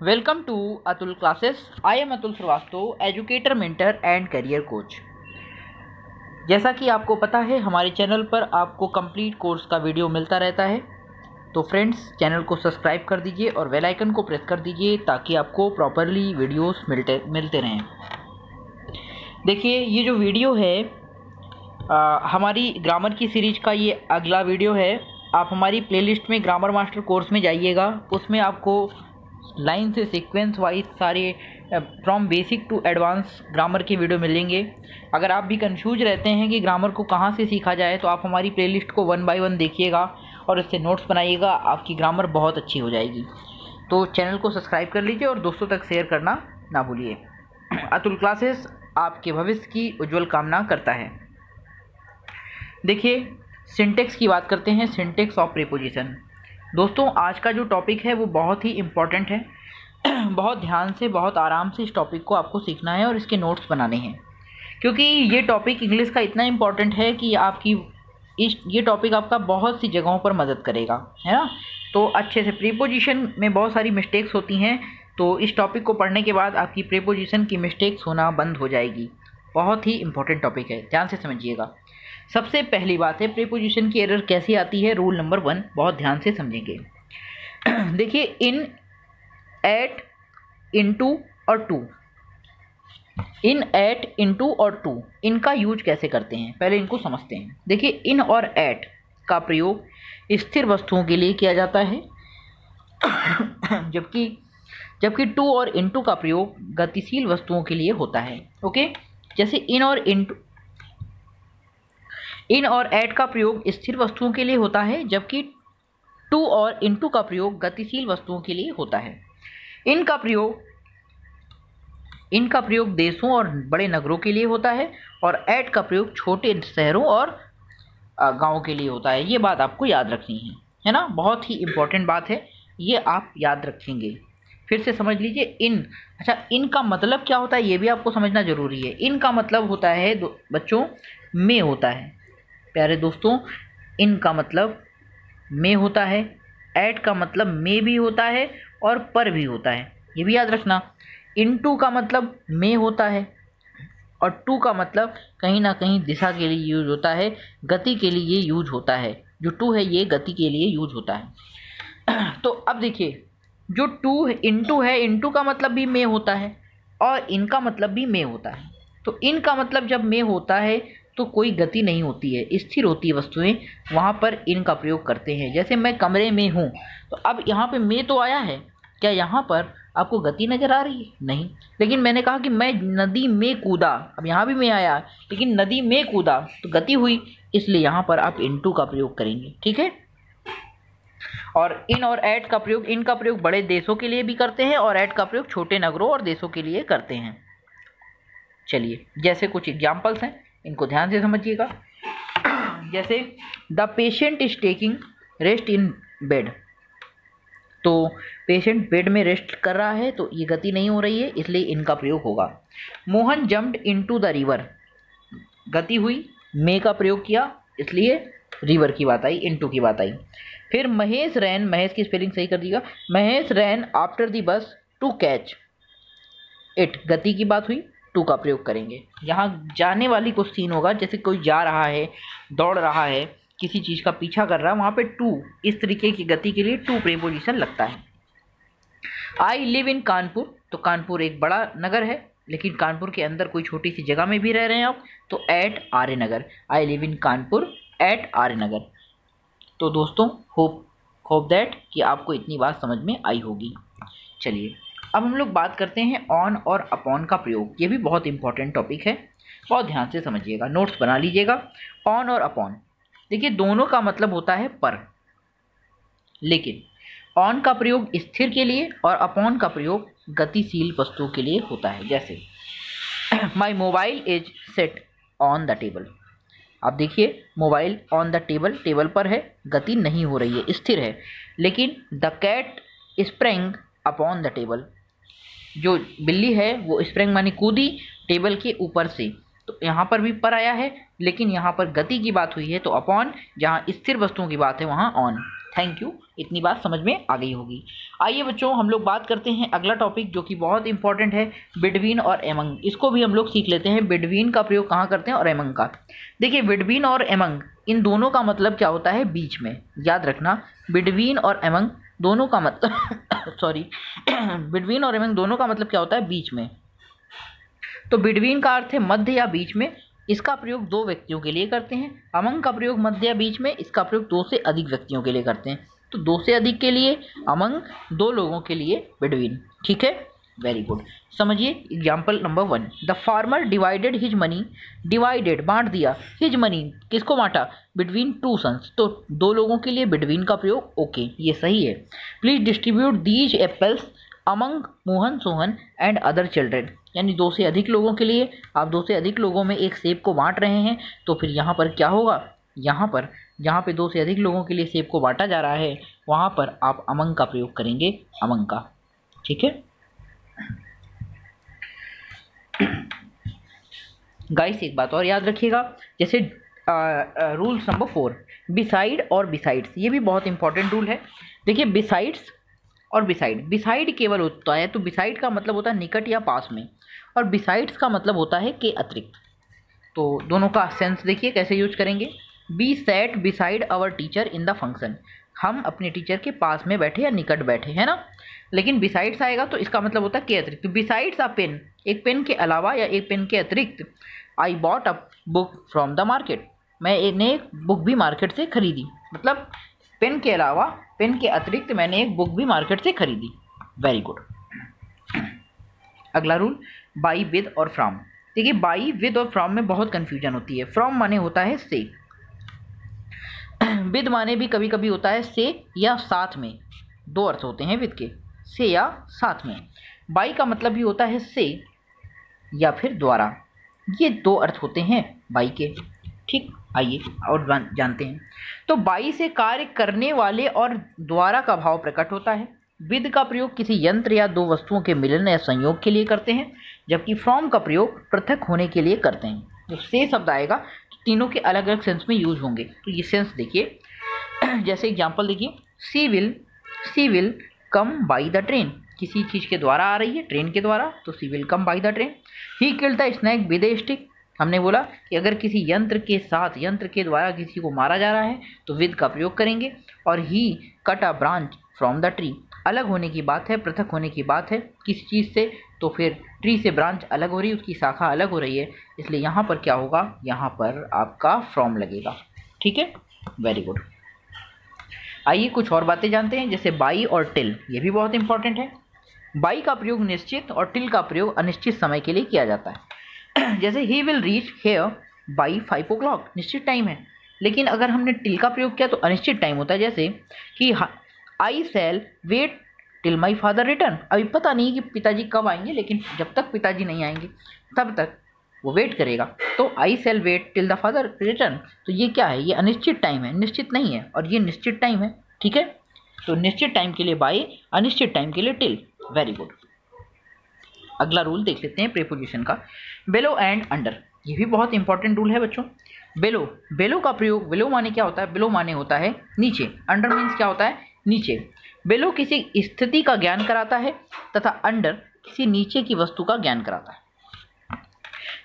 Welcome to Atul classes. I am Atul Shrivastava, educator, mentor and career coach. जैसा कि आपको पता है, हमारे चैनल पर आपको कंप्लीट कोर्स का वीडियो मिलता रहता है। तो फ्रेंड्स, चैनल को सब्सक्राइब कर दीजिए और बेल आइकन को प्रेस कर दीजिए ताकि आपको प्रॉपरली वीडियोस मिलते रहें। देखिए, ये जो वीडियो है हमारी ग्रामर की सीरीज का ये अगला वीडियो है। आप हमारी प्लेलिस्ट में ग्रामर मास्टर कोर्स में जाइएगा, उसमें आपको लाइन से सीक्वेंस वाइज सारे from basic to advance grammar के वीडियो मिलेंगे। अगर आप भी कंफ्यूज रहते हैं कि ग्रामर को कहाँ से सीखा जाए, तो आप हमारी प्लेलिस्ट को 1 बाय 1 देखिएगा और इससे नोट्स बनाइएगा। आपकी ग्रामर बहुत अच्छी हो जाएगी। तो चैनल को सब्सक्राइब कर लीजिए और दोस्तों तक शेयर करना ना भूलिए। अतुल क्लासेस आपके भविष्य की उज्जवल कामना करता है। देखिए, सिंटेक्स की बात करते हैं, सिंटेक्स ऑफ प्रीपोजिशन। दोस्तों, आज का जो टॉपिक है वो बहुत ही इम्पॉर्टेंट है। बहुत ध्यान से, बहुत आराम से इस टॉपिक को आपको सीखना है और इसके नोट्स बनाने हैं, क्योंकि ये टॉपिक इंग्लिश का इतना इम्पॉर्टेंट है कि ये टॉपिक आपका बहुत सी जगहों पर मदद करेगा, है ना। तो अच्छे से प्रीपोजिशन में बहुत सारी मिस्टेक्स होती हैं, तो इस टॉपिक को पढ़ने के बाद आपकी प्रीपोजिशन की मिस्टेक्स होना बंद हो जाएगी। बहुत ही इम्पॉर्टेंट टॉपिक है, ध्यान से समझिएगा। सबसे पहली बात है, प्रीपोजिशन की एरर कैसे आती है। रूल नंबर 1 बहुत ध्यान से समझेंगे। देखिए, इन, एट, इनटू और टू। इन, एट, इनटू और टू, इनका यूज कैसे करते हैं, पहले इनको समझते हैं। देखिए, इन और एट का प्रयोग स्थिर वस्तुओं के लिए किया जाता है, जबकि टू और इनटू का प्रयोग गतिशील वस्तुओं के लिए होता है। ओके, जैसे इन और एट का प्रयोग स्थिर वस्तुओं के लिए होता है, जबकि टू और इनटू का प्रयोग गतिशील वस्तुओं के लिए होता है। इनका प्रयोग देशों और बड़े नगरों के लिए होता है और एट का प्रयोग छोटे शहरों और गांवों के लिए होता है। ये बात आपको याद रखनी है ना, बहुत ही इंपॉर्टेंट बात है, ये आप याद रखेंगे। फिर से समझ लीजिए, इन। अच्छा, इन का मतलब क्या होता है ये भी आपको समझना जरूरी है। इन का मतलब होता है बच्चों, में होता है। प्यारे दोस्तों, इन का मतलब में होता है, एट का मतलब में भी होता है और पर भी होता है, ये भी याद रखना। इनटू का मतलब में होता है और टू का मतलब कहीं ना कहीं दिशा के लिए यूज होता है, गति के लिए यूज होता है। जो टू है ये गति के लिए यूज होता है। तो अब देखिए, जो टू इनटू है, इनटू का मतलब भी में होता है और इनका मतलब भी में होता है। तो इनका मतलब जब में होता है तो कोई गति नहीं होती है, स्थिर होती है वस्तुएं, वहाँ पर इन का प्रयोग करते हैं। जैसे मैं कमरे में हूँ, तो अब यहाँ पे में तो आया है, क्या यहाँ पर आपको गति नज़र आ रही है? नहीं। लेकिन मैंने कहा कि मैं नदी में कूदा, अब यहाँ भी में आया, लेकिन नदी में कूदा तो गति हुई, इसलिए यहाँ पर आप इनटू का प्रयोग करेंगे। ठीक है। और इन और एट का प्रयोग, इन का प्रयोग बड़े देशों के लिए भी करते हैं और एट का प्रयोग छोटे नगरों और देशों के लिए करते हैं। चलिए, जैसे कुछ एग्जाम्पल्स हैं, इनको ध्यान से समझिएगा। जैसे the patient is taking rest in bed, तो पेशेंट बेड में रेस्ट कर रहा है, तो ये गति नहीं हो रही है, इसलिए इनका प्रयोग होगा। Mohan jumped into the river, गति हुई, मे का प्रयोग किया, इसलिए रिवर की बात आई, इनटू की बात आई। फिर महेश रैन, महेश की स्पेलिंग सही कर दीजिएगा, Mahesh ran after the bus to catch it, गति की बात हुई, टू का प्रयोग करेंगे। यहाँ जाने वाली कुछ सीन होगा, जैसे कोई जा रहा है, दौड़ रहा है, किसी चीज़ का पीछा कर रहा है, वहाँ पे टू, इस तरीके की गति के लिए टू प्रीपोजिशन लगता है। आई लिव इन कानपुर, तो कानपुर एक बड़ा नगर है, लेकिन कानपुर के अंदर कोई छोटी सी जगह में भी रह रहे हैं आप, तो at Arya Nagar, I live in Kanpur at Arya Nagar. तो दोस्तों, होप दैट कि आपको इतनी बात समझ में आई होगी। चलिए, अब हम लोग बात करते हैं ऑन और अपॉन का प्रयोग। ये भी बहुत इंपॉर्टेंट टॉपिक है, बहुत ध्यान से समझिएगा, नोट्स बना लीजिएगा। ऑन और अपॉन, देखिए, दोनों का मतलब होता है पर, लेकिन ऑन का प्रयोग स्थिर के लिए और अपॉन का प्रयोग गतिशील वस्तुओं के लिए होता है। जैसे my mobile is set on the table, आप देखिए, mobile on the table, table पर है, गति नहीं हो रही है, स्थिर है। लेकिन the cat spring upon the table, जो बिल्ली है वो स्प्रिंग मानी कूदी टेबल के ऊपर से, तो यहाँ पर भी पर आया है, लेकिन यहाँ पर गति की बात हुई है, तो अपॉन, जहाँ स्थिर वस्तुओं की बात है वहाँ ऑन। थैंक यू, इतनी बात समझ में आ गई होगी। आइए बच्चों हम लोग बात करते हैं अगला टॉपिक जो कि बहुत इंपॉर्टेंट है, बिटवीन और एमंग। इसको भी हम लोग सीख लेते हैं, बिटवीन का प्रयोग कहाँ करते हैं और एमंग का। देखिए बिटवीन और एमंग इन दोनों का मतलब क्या होता है, बीच में। याद रखना बिटवीन और एमंग दोनों का मतलब सॉरी बिटवीन और एमंग दोनों का मतलब क्या होता है, बीच में। तो बिटवीन का अर्थ है मध्य या बीच में। इसका प्रयोग दो व्यक्तियों के लिए करते हैं। अमंग का प्रयोग मध्य या बीच में, इसका प्रयोग दो से अधिक व्यक्तियों के लिए करते हैं। तो दो से अधिक के लिए अमंग, दो लोगों के लिए बिटवीन। ठीक है, वेरी गुड। समझिए example number 1, the farmer divided his money, divided बांट दिया, हिज मनी किसको बांटा, बिटवीन टू सन्स। तो दो लोगों के लिए बिटवीन का प्रयोग ओके, ये सही है। Please distribute these apples among Mohan Sohan and other children, यानी दो से अधिक लोगों के लिए आप दो से अधिक लोगों में एक सेब को बांट रहे हैं। तो फिर यहाँ पर क्या होगा, यहाँ पर जहाँ पे दो से अधिक लोगों के लिए सेब को बांटा जा रहा है वहाँ पर आप अमंग का प्रयोग करेंगे, अमंग का। ठीक है गाइस, एक बात और याद रखिएगा, जैसे रूल्स नंबर 4, बिसाइड और बिसाइड्स, ये भी बहुत इंपॉर्टेंट रूल है। देखिए बिसाइड्स और बिसाइड, बिसाइड केवल होता है तो बिसाइड का मतलब होता है निकट या पास में, और बिसाइड्स का मतलब होता है के अतिरिक्त। तो दोनों का सेंस देखिए कैसे यूज करेंगे। Be sat beside our teacher in the function, हम अपने टीचर के पास में बैठे या निकट बैठे, है ना। लेकिन बिसाइड्स आएगा तो इसका मतलब होता है के अतिरिक्त। बिसाइड्स अ पेन, एक पेन के अलावा या एक पेन के अतिरिक्त। I bought a book from the market, मैंने एक बुक भी मार्केट से खरीदी, मतलब पेन के अलावा, पेन के अतिरिक्त मैंने एक बुक भी मार्केट से खरीदी। Very good. अगला रूल, बाई विद और फ्रॉम। देखिए बाई विद और फ्रॉम में बहुत कंफ्यूजन होती है। फ्रॉम माने होता है से, विद माने भी कभी कभी होता है से या साथ में, दो अर्थ होते हैं विद के, से या साथ में। बाई का मतलब भी होता है से या फिर द्वारा, ये दो अर्थ होते हैं बाई के। ठीक, आइए और जानते हैं। तो बाई से कार्य करने वाले और द्वारा का भाव प्रकट होता है। विद का प्रयोग किसी यंत्र या दो वस्तुओं के मिलन या संयोग के लिए करते हैं, जबकि फ्रॉम का प्रयोग पृथक होने के लिए करते हैं। जो से शब्द आएगा तो तीनों के अलग अलग सेंस में यूज होंगे। तो ये सेंस देखिए, जैसे एग्जांपल देखिए, she will come by the train, किसी चीज़ के द्वारा आ रही है, ट्रेन के द्वारा, तो she will come by the train. He killed the snake with a stick, हमने बोला कि अगर किसी यंत्र के साथ, यंत्र के द्वारा किसी को मारा जा रहा है तो विद का प्रयोग करेंगे। और he cut a branch from the tree, अलग होने की बात है, पृथक होने की बात है किसी चीज़ से, तो फिर ट्री से ब्रांच अलग हो रही है, उसकी शाखा अलग हो रही है, इसलिए यहाँ पर क्या होगा, यहाँ पर आपका फ्रॉम लगेगा। ठीक है, वेरी गुड। आइए कुछ और बातें जानते हैं, जैसे बाई और टिल, ये भी बहुत इंपॉर्टेंट है। बाई का प्रयोग निश्चित और टिल का प्रयोग अनिश्चित समय के लिए किया जाता है। जैसे he will reach here by 5 o'clock, निश्चित टाइम है। लेकिन अगर हमने टिल का प्रयोग किया तो अनिश्चित टाइम होता है, जैसे कि I shall wait till my father return, अभी पता नहीं कि पिताजी कब आएंगे, लेकिन जब तक पिताजी नहीं आएंगे तब तक वो वेट करेगा। तो I shall wait till the father return, तो ये क्या है, ये अनिश्चित टाइम है, निश्चित नहीं है, और ये निश्चित टाइम है। ठीक है, तो निश्चित टाइम के लिए बाई, अनिश्चित टाइम के लिए टिल। Very good. अगला रूल देख लेते हैं प्रीपोजिशन का, बेलो एंड अंडर, ये भी बहुत इंपॉर्टेंट रूल है बच्चों। बेलो, बेलो का प्रयोग, बेलो माने क्या होता है, बेलो माने होता है नीचे, अंडर मीन्स क्या होता है, नीचे। बेलो किसी स्थिति का ज्ञान कराता है तथा अंडर किसी नीचे की वस्तु का ज्ञान कराता है।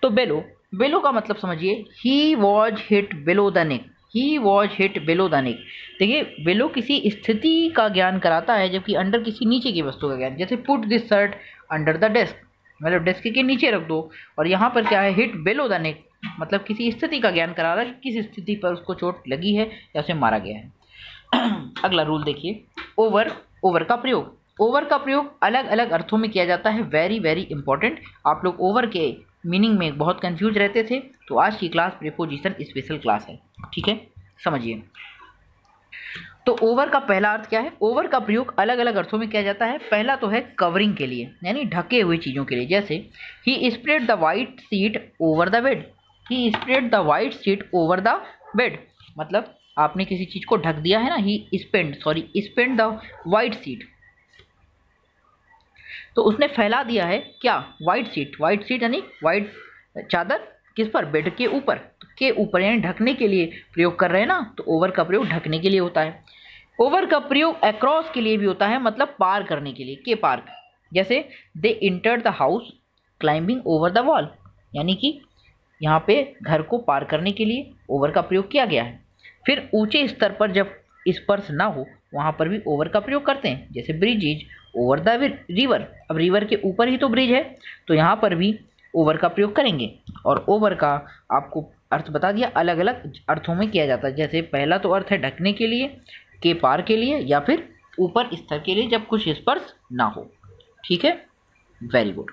तो बेलो, बेलो का मतलब समझिए, he was hit below the neck, he was hit below the neck. देखिए बेलो किसी स्थिति का ज्ञान कराता है, जबकि अंडर किसी नीचे की वस्तु का ज्ञान। जैसे put this shirt under the desk, मतलब डेस्क के नीचे रख दो, और यहाँ पर क्या है, हिट बिलो द नेक, मतलब किसी स्थिति का ज्ञान करा रहा है, किस स्थिति पर उसको चोट लगी है या उसे मारा गया है। अगला रूल देखिए, ओवर, ओवर का प्रयोग, ओवर का प्रयोग अलग अलग अर्थों में किया जाता है। वेरी वेरी इंपॉर्टेंट, आप लोग ओवर के मीनिंग में बहुत कंफ्यूज रहते थे, तो आज की क्लास प्रीपोजिशन स्पेशल क्लास है। ठीक है, समझिए। तो ओवर का पहला अर्थ क्या है, ओवर का प्रयोग अलग अलग अर्थों में किया जाता है। पहला तो है कवरिंग के लिए, यानी ढके हुए चीज़ों के लिए, जैसे he spread the white sheet over the bed, he spread the white sheet over the bed, मतलब आपने किसी चीज़ को ढक दिया है ना, he spend the white sheet, तो उसने फैला दिया है क्या, वाइट शीट, वाइट शीट यानी वाइट चादर, किस पर, बेड के ऊपर, के ऊपर, यानी ढकने के लिए प्रयोग कर रहे हैं ना, तो ओवर का प्रयोग ढकने के लिए होता है। ओवर का प्रयोग अक्रॉस के लिए भी होता है, मतलब पार करने के लिए, के पार। जैसे they entered the house climbing over the wall, यानी कि यहाँ पे घर को पार करने के लिए ओवर का प्रयोग किया गया है। फिर ऊंचे स्तर पर जब स्पर्श ना हो वहाँ पर भी ओवर का प्रयोग करते हैं, जैसे bridge is over the river. अब रिवर के ऊपर ही तो ब्रिज है, तो यहाँ पर भी ओवर का प्रयोग करेंगे। और ओवर का आपको अर्थ बता दिया, अलग अलग अर्थों में किया जाता है। जैसे पहला तो अर्थ है ढकने के लिए, के पार के लिए, या फिर ऊपर स्तर के लिए जब कुछ स्पर्श ना हो। ठीक है, वेरी गुड।